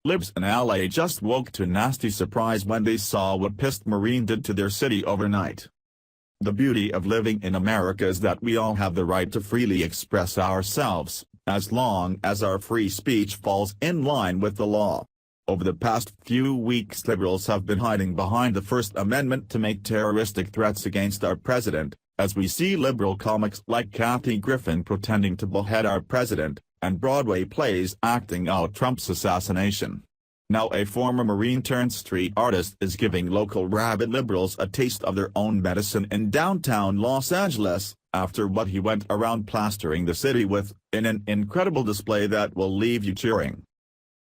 Libs in LA just woke to nasty surprise when they saw what pissed Marine did to their city overnight. The beauty of living in America is that we all have the right to freely express ourselves, as long as our free speech falls in line with the law. Over the past few weeks, liberals have been hiding behind the First Amendment to make terroristic threats against our president, as we see liberal comics like Kathy Griffin pretending to behead our president, and Broadway plays acting out Trump's assassination. Now a former Marine-turned-street artist is giving local rabid liberals a taste of their own medicine in downtown Los Angeles, after what he went around plastering the city with, in an incredible display that will leave you cheering.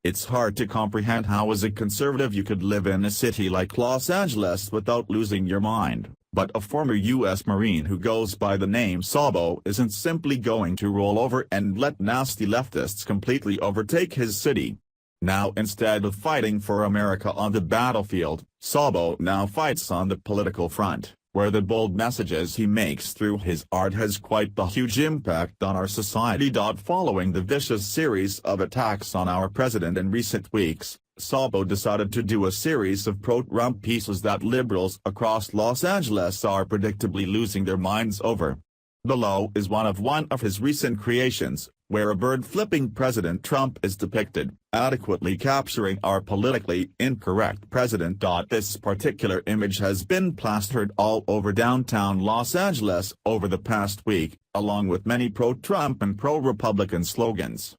It's hard to comprehend how as a conservative you could live in a city like Los Angeles without losing your mind, but a former U.S. Marine who goes by the name Sabo isn't simply going to roll over and let nasty leftists completely overtake his city. Now instead of fighting for America on the battlefield, Sabo now fights on the political front, where the bold messages he makes through his art has quite the huge impact on our society. Following the vicious series of attacks on our president in recent weeks, Sabo decided to do a series of pro-Trump pieces that liberals across Los Angeles are predictably losing their minds over. Below is one of his recent creations, where a bird flipping President Trump is depicted, adequately capturing our politically incorrect president. This particular image has been plastered all over downtown Los Angeles over the past week, along with many pro-Trump and pro-Republican slogans.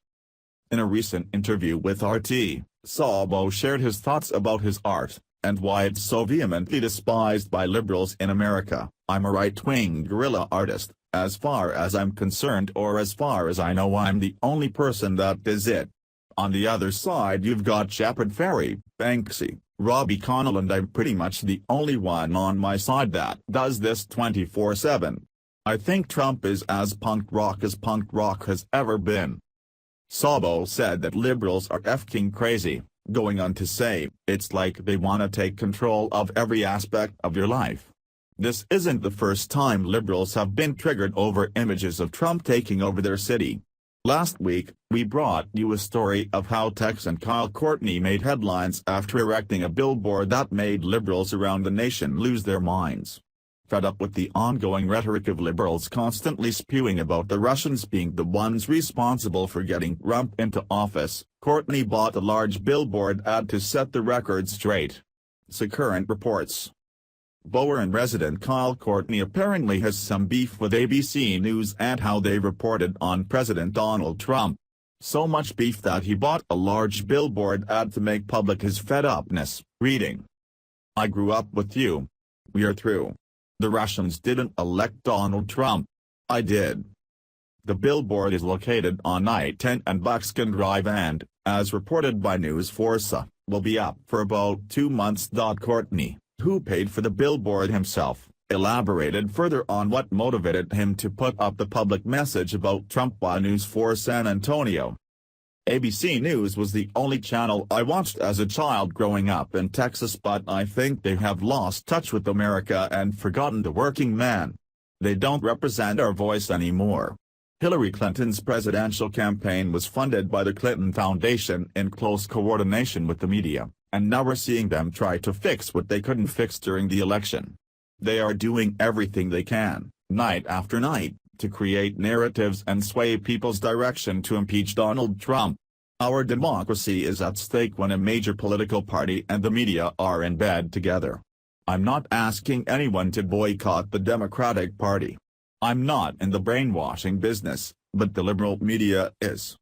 In a recent interview with RT, Sabo shared his thoughts about his art, and why it's so vehemently despised by liberals in America. "I'm a right-wing guerrilla artist. As far as I'm concerned, or as far as I know, I'm the only person that is it. On the other side you've got Shepard Fairey, Banksy, Robbie Connell, and I'm pretty much the only one on my side that does this 24/7. I think Trump is as punk rock has ever been." Sabo said that liberals are effing crazy, going on to say, "It's like they want to take control of every aspect of your life." This isn't the first time liberals have been triggered over images of Trump taking over their city. Last week, we brought you a story of how Texan Kyle Courtney made headlines after erecting a billboard that made liberals around the nation lose their minds. Fed up with the ongoing rhetoric of liberals constantly spewing about the Russians being the ones responsible for getting Trump into office, Courtney bought a large billboard ad to set the record straight. So current reports. Bowen resident Kyle Courtney apparently has some beef with ABC News and how they reported on President Donald Trump. So much beef that he bought a large billboard ad to make public his fed-upness, reading, "I grew up with you. We are through. The Russians didn't elect Donald Trump. I did." The billboard is located on I-10 and Buckskin Drive and, as reported by News 4, will be up for about 2 months. Courtney, who paid for the billboard himself, elaborated further on what motivated him to put up the public message about Trump by News 4 San Antonio. "ABC News was the only channel I watched as a child growing up in Texas, but I think they have lost touch with America and forgotten the working man. They don't represent our voice anymore." Hillary Clinton's presidential campaign was funded by the Clinton Foundation in close coordination with the media, and now we're seeing them try to fix what they couldn't fix during the election. They are doing everything they can, night after night, to create narratives and sway people's direction to impeach Donald Trump. Our democracy is at stake when a major political party and the media are in bed together. I'm not asking anyone to boycott the Democratic Party. I'm not in the brainwashing business, but the liberal media is.